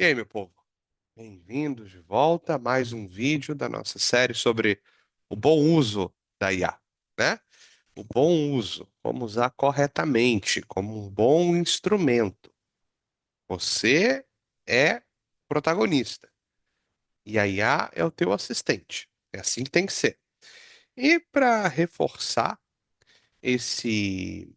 E aí, meu povo? Bem-vindos de volta a mais um vídeo da nossa série sobre o bom uso da IA, né? O bom uso, como usar corretamente, como um bom instrumento. Você é protagonista e a IA é o teu assistente. É assim que tem que ser. E para reforçar esse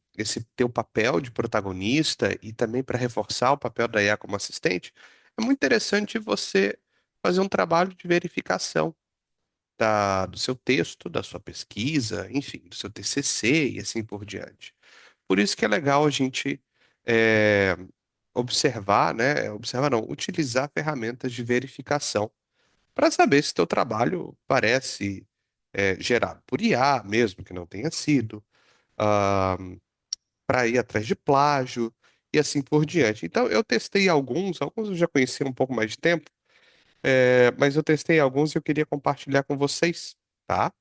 teu papel de protagonista e também para reforçar o papel da IA como assistente, é muito interessante você fazer um trabalho de verificação do seu texto, da sua pesquisa, enfim, do seu TCC e assim por diante. Por isso que é legal a gente é, observar, né? Observar não, utilizar ferramentas de verificação para saber se teu trabalho parece gerado por IA, mesmo que não tenha sido, para ir atrás de plágio e assim por diante. Então, eu testei alguns eu já conheci há um pouco mais de tempo, mas eu testei alguns e eu queria compartilhar com vocês, tá?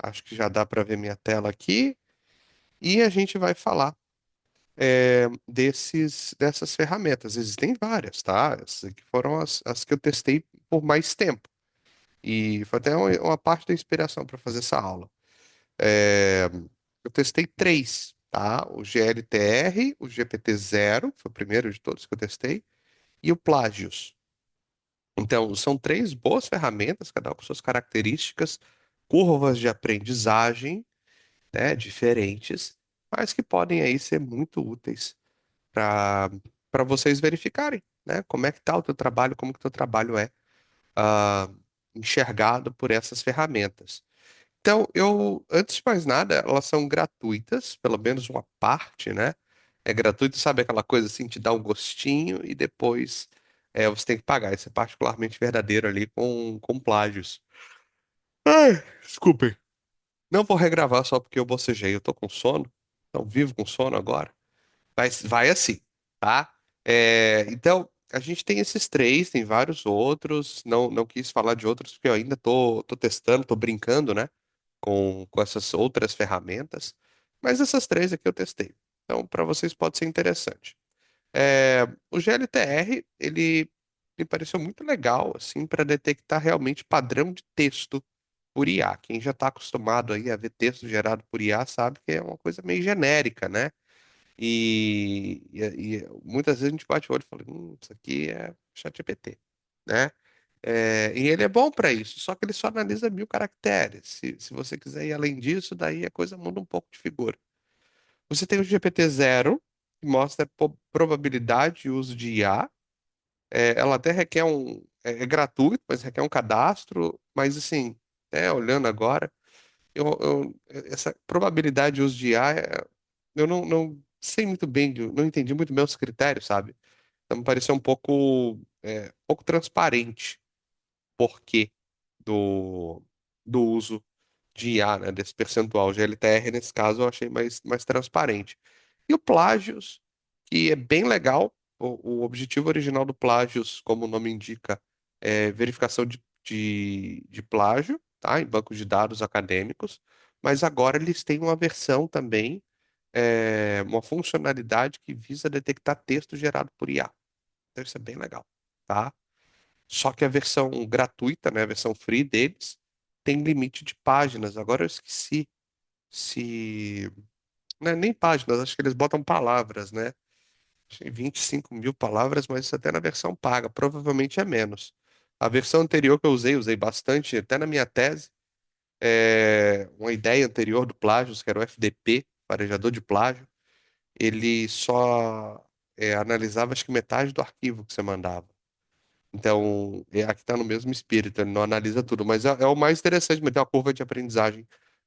Acho que já dá para ver minha tela aqui e a gente vai falar dessas ferramentas. Existem várias, tá? Essas aqui foram as que eu testei por mais tempo e foi até uma parte da inspiração para fazer essa aula. É, eu testei três, tá? O GLTR, o GPT-0, foi o primeiro de todos que eu testei, e o Plagios. Então, são três boas ferramentas, cada uma com suas características, curvas de aprendizagem, né, diferentes, mas que podem aí ser muito úteis para vocês verificarem, né, como é que está o teu trabalho, como que o teu trabalho é ah, enxergado por essas ferramentas. Então, antes de mais nada, elas são gratuitas, pelo menos uma parte, né? É gratuito, sabe aquela coisa assim, te dá um gostinho e depois você tem que pagar. Isso é particularmente verdadeiro ali com plágios. Ai, desculpem. Não vou regravar só porque eu bocejei, eu tô com sono. Então, vivo com sono agora. Mas vai assim, tá? Então, a gente tem esses três, tem vários outros. Não quis falar de outros porque eu ainda tô testando, tô brincando, né? Com essas outras ferramentas, mas essas três aqui eu testei. Então, para vocês pode ser interessante. O GLTR, ele me pareceu muito legal, assim, para detectar realmente padrão de texto por IA. Quem já está acostumado aí a ver texto gerado por IA sabe que é uma coisa meio genérica, né? E muitas vezes a gente bate o olho e fala, isso aqui é ChatGPT, né? E ele é bom para isso, só que ele só analisa 1.000 caracteres. Se você quiser ir além disso, daí a coisa muda um pouco de figura. Você tem o GPT-0, que mostra a probabilidade de uso de IA. Ela até requer é gratuito, mas requer um cadastro. Mas assim, olhando agora, essa probabilidade de uso de IA, eu não sei muito bem, não entendi muito bem os critérios, sabe? Então me pareceu pouco transparente porquê do, do uso de IA, né, desse percentual. GLTR, nesse caso, eu achei mais transparente. E o Plágios, que é bem legal. O objetivo original do Plágios, como o nome indica, é verificação de plágio, tá, em bancos de dados acadêmicos. Mas agora eles têm uma versão também, uma funcionalidade que visa detectar texto gerado por IA. Então isso é bem legal, tá? Só que a versão gratuita, né, a versão free deles, tem limite de páginas. Agora eu esqueci se. Não é nem páginas, acho que eles botam palavras, né? Acho que 25.000 palavras, mas isso até na versão paga. Provavelmente é menos. A versão anterior que eu usei bastante, até na minha tese, uma ideia anterior do Plágios, que era o FDP, farejador de plágio, ele só analisava acho que metade do arquivo que você mandava. Então, aqui está no mesmo espírito, ele não analisa tudo, mas é o mais interessante, mas tem uma curva de aprendizagem,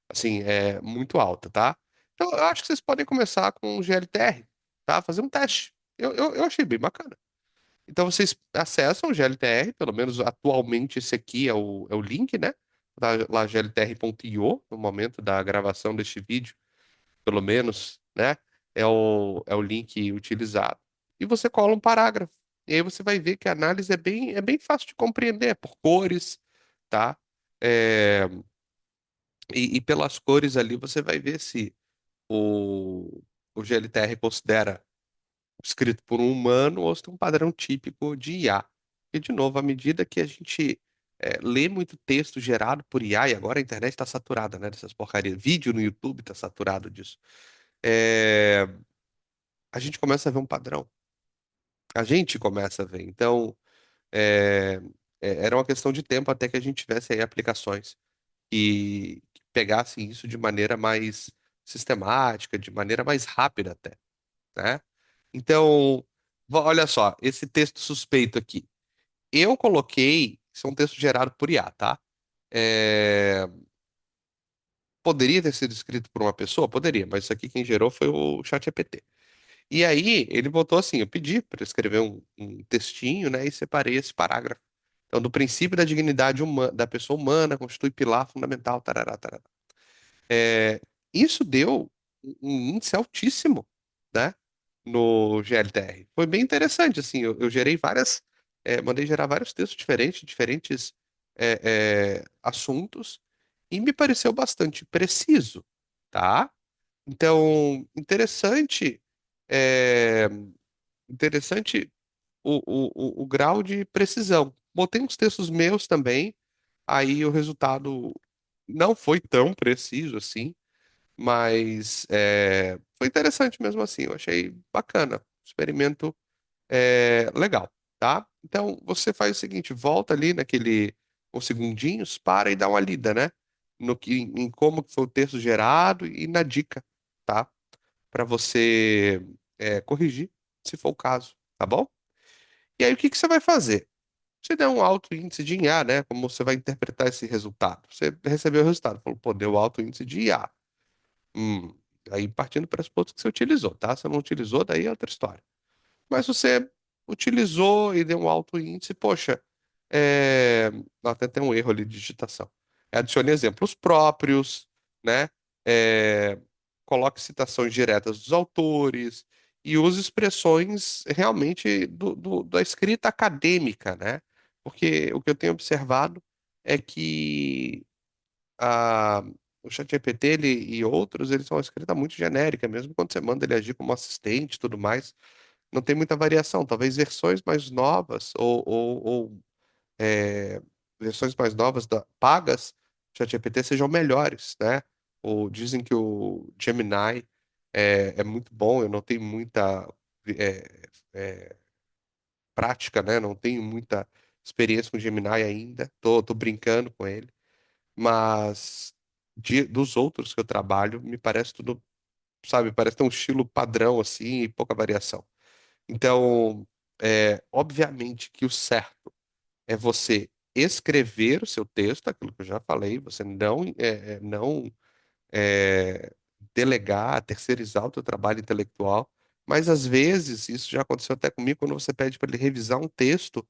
assim, muito alta, tá? Então, eu acho que vocês podem começar com o GLTR, tá? Fazer um teste. Eu achei bem bacana. Então, vocês acessam o GLTR, pelo menos atualmente esse aqui é o link, né? Tá lá gltr.io, no momento da gravação deste vídeo, pelo menos, né? É o link utilizado. E você cola um parágrafo. E aí você vai ver que a análise é bem fácil de compreender, é por cores, tá? É, e pelas cores ali você vai ver se o, o GLTR considera escrito por um humano ou se tem um padrão típico de IA. E, de novo, à medida que a gente lê muito texto gerado por IA, e agora a internet está saturada, né, dessas porcarias, vídeo no YouTube está saturado disso, é, a gente começa a ver um padrão. A gente começa a ver. Então, é, era uma questão de tempo até que a gente tivesse aí aplicações que pegassem isso de maneira mais sistemática, de maneira mais rápida até, né? Então, olha só, esse texto suspeito aqui. Eu coloquei, isso é um texto gerado por IA, tá? É, poderia ter sido escrito por uma pessoa? Poderia, mas isso aqui quem gerou foi o ChatGPT. E aí, ele botou assim: eu pedi para escrever um textinho, né? E separei esse parágrafo. Então, do princípio da dignidade humana, da pessoa humana constitui pilar fundamental, tarará, tarará. É, isso deu um índice altíssimo, né? No GLTR. Foi bem interessante, assim, eu gerei várias, mandei gerar vários textos diferentes, diferentes assuntos, e me pareceu bastante preciso, tá? Então, interessante, é, interessante o grau de precisão. Botei uns textos meus também, aí o resultado não foi tão preciso assim, mas foi interessante mesmo assim. Eu achei bacana. Experimento legal, tá? Então você faz o seguinte: volta ali naquele uns segundinhos, para e dá uma lida, né? No que, em como que foi o texto gerado e na dica, tá? Para você corrigir, se for o caso, tá bom? E aí o que que você vai fazer? Você der um alto índice de IA, né? Como você vai interpretar esse resultado? Você recebeu o resultado, falou, pô, deu alto índice de IA. Hum, aí partindo para as pontos que você utilizou, tá? Se não utilizou, daí é outra história. Mas você utilizou e deu um alto índice, poxa, é... até tem um erro ali de digitação. Adicione exemplos próprios, né? É, coloque citações diretas dos autores e use expressões realmente da escrita acadêmica, né? Porque o que eu tenho observado é que a, o ChatGPT e outros, eles são uma escrita muito genérica, mesmo quando você manda ele agir como assistente e tudo mais, não tem muita variação. Talvez versões mais novas é, versões mais novas pagas do ChatGPT sejam melhores, né? Dizem que o Gemini é muito bom, eu não tenho muita é, é, prática, né? Não tenho muita experiência com o Gemini ainda, tô brincando com ele, mas dos outros que eu trabalho, me parece tudo, sabe, parece ter um estilo padrão assim e pouca variação. Então, obviamente que o certo é você escrever o seu texto, aquilo que eu já falei, você não delegar, terceirizar o teu trabalho intelectual, mas às vezes, isso já aconteceu até comigo, quando você pede para ele revisar um texto,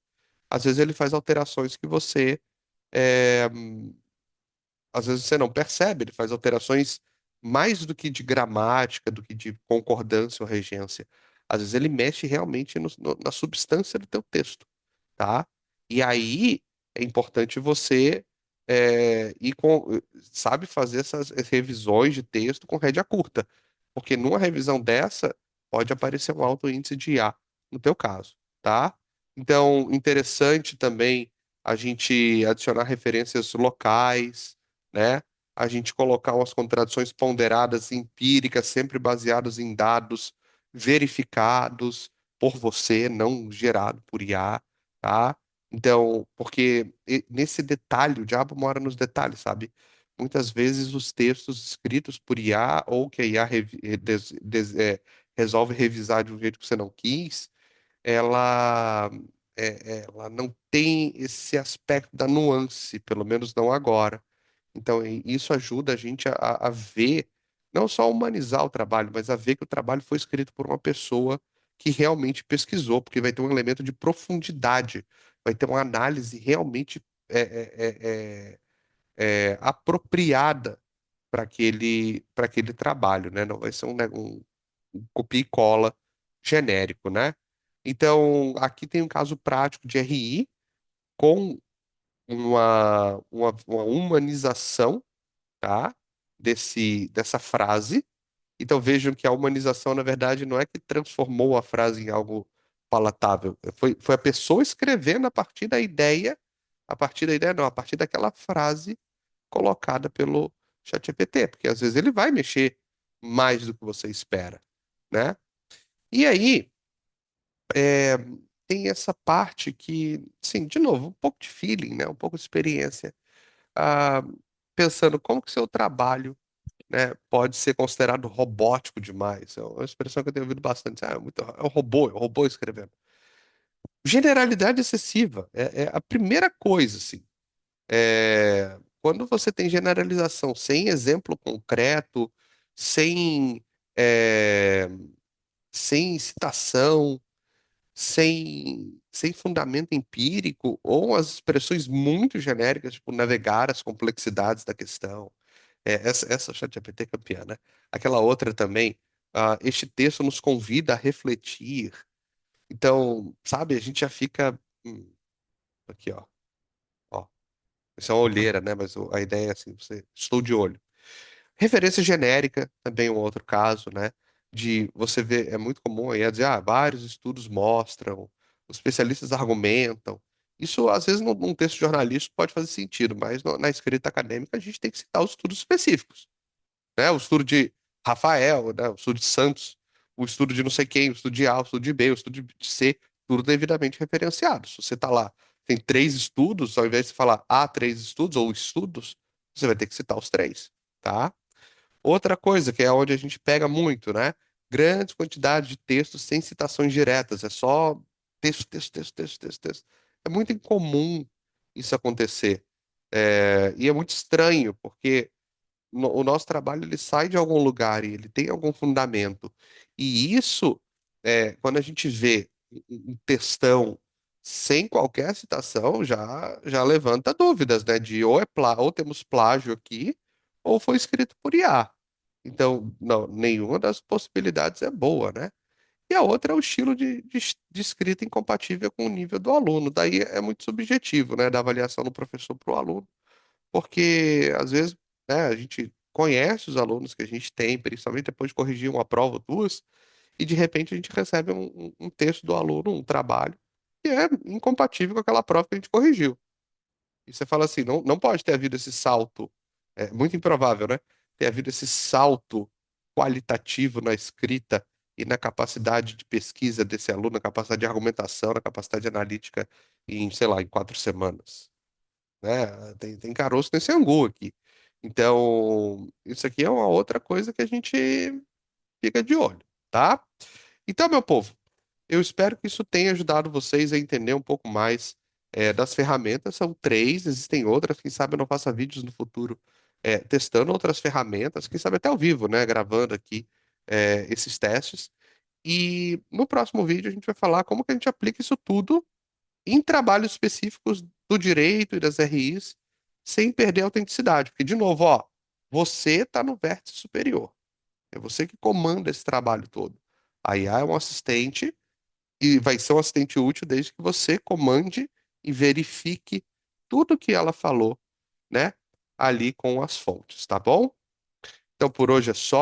às vezes ele faz alterações que você é, às vezes você não percebe, ele faz alterações mais do que de gramática, do que de concordância ou regência. Às vezes ele mexe realmente na substância do teu texto, tá? E aí é importante você sabe fazer essas revisões de texto com rédea curta, porque numa revisão dessa pode aparecer um alto índice de IA no teu caso, tá? Então, interessante também a gente adicionar referências locais, né? A gente colocar umas contradições ponderadas empíricas, sempre baseadas em dados verificados por você, não gerado por IA, tá? Então, porque nesse detalhe, o diabo mora nos detalhes, sabe? Muitas vezes os textos escritos por IA ou que a IA resolve revisar de um jeito que você não quis, ela, ela não tem esse aspecto da nuance, pelo menos não agora. Então, isso ajuda a gente a ver, não só humanizar o trabalho, mas a ver que o trabalho foi escrito por uma pessoa que realmente pesquisou, porque vai ter um elemento de profundidade, vai ter uma análise realmente apropriada para aquele trabalho, né? Não vai ser um copia e cola genérico, né? Então, aqui tem um caso prático de RI com uma humanização, tá? Dessa frase. Então vejam que a humanização, na verdade, não é que transformou a frase em algo palatável. Foi a pessoa escrevendo a partir da ideia não, a partir daquela frase colocada pelo ChatGPT, porque às vezes ele vai mexer mais do que você espera, né? E aí, é, tem essa parte que, sim, de novo, um pouco de feeling, né? Um pouco de experiência. Ah, pensando como que seu trabalho, né, pode ser considerado robótico demais. É uma expressão que eu tenho ouvido bastante. Ah, é um robô escrevendo. Generalidade excessiva é a primeira coisa, assim. Quando você tem generalização sem exemplo concreto, sem, é, sem citação, sem fundamento empírico, ou as expressões muito genéricas, tipo navegar as complexidades da questão. Essa ChatGPT é campeã, né? Aquela outra também, este texto nos convida a refletir. Então, sabe, a gente já fica. Aqui, ó. Isso é uma olheira, né? Mas a ideia é assim, estou de olho. Referência genérica, também é um outro caso, né? De você ver, é muito comum aí dizer, vários estudos mostram, os especialistas argumentam. Isso, às vezes, num texto jornalístico pode fazer sentido, mas na escrita acadêmica a gente tem que citar os estudos específicos, né? O estudo de Rafael, né? O estudo de Santos, o estudo de não sei quem, o estudo de A, o estudo de B, o estudo de C, tudo devidamente referenciado. Se você está lá, tem três estudos, ao invés de falar há três estudos ou estudos, você vai ter que citar os três, tá? Outra coisa que é onde a gente pega muito, né? Grandes quantidades de textos sem citações diretas, é só texto, texto, texto, texto, texto, texto. É muito incomum isso acontecer. E é muito estranho, porque o nosso trabalho ele sai de algum lugar e ele tem algum fundamento. E isso, quando a gente vê um textão sem qualquer citação, já levanta dúvidas, né? De ou temos plágio aqui, ou foi escrito por IA. Então, não, nenhuma das possibilidades é boa, né? E a outra é o estilo de escrita incompatível com o nível do aluno. Daí é muito subjetivo, né? Da avaliação do professor para o aluno, porque às vezes, né, a gente conhece os alunos que a gente tem, principalmente depois de corrigir uma prova ou duas, e de repente a gente recebe um texto do aluno, um trabalho, que é incompatível com aquela prova que a gente corrigiu. E você fala assim, não pode ter havido esse salto, é muito improvável, né? Ter havido esse salto qualitativo na escrita e na capacidade de pesquisa desse aluno, na capacidade de argumentação, na capacidade analítica em, sei lá, em 4 semanas, né? Tem caroço nesse angu aqui. Então, isso aqui é uma outra coisa que a gente fica de olho, tá? Então, meu povo, eu espero que isso tenha ajudado vocês a entender um pouco mais das ferramentas. São três, existem outras. Quem sabe eu não faça vídeos no futuro testando outras ferramentas, quem sabe até ao vivo, né? Gravando aqui esses testes. E no próximo vídeo a gente vai falar como que a gente aplica isso tudo em trabalhos específicos do direito e das RIs, sem perder a autenticidade. Porque, de novo, ó, você está no vértice superior. É você que comanda esse trabalho todo. A IA é um assistente e vai ser um assistente útil desde que você comande e verifique tudo que ela falou, né, ali com as fontes, tá bom? Então, por hoje é só.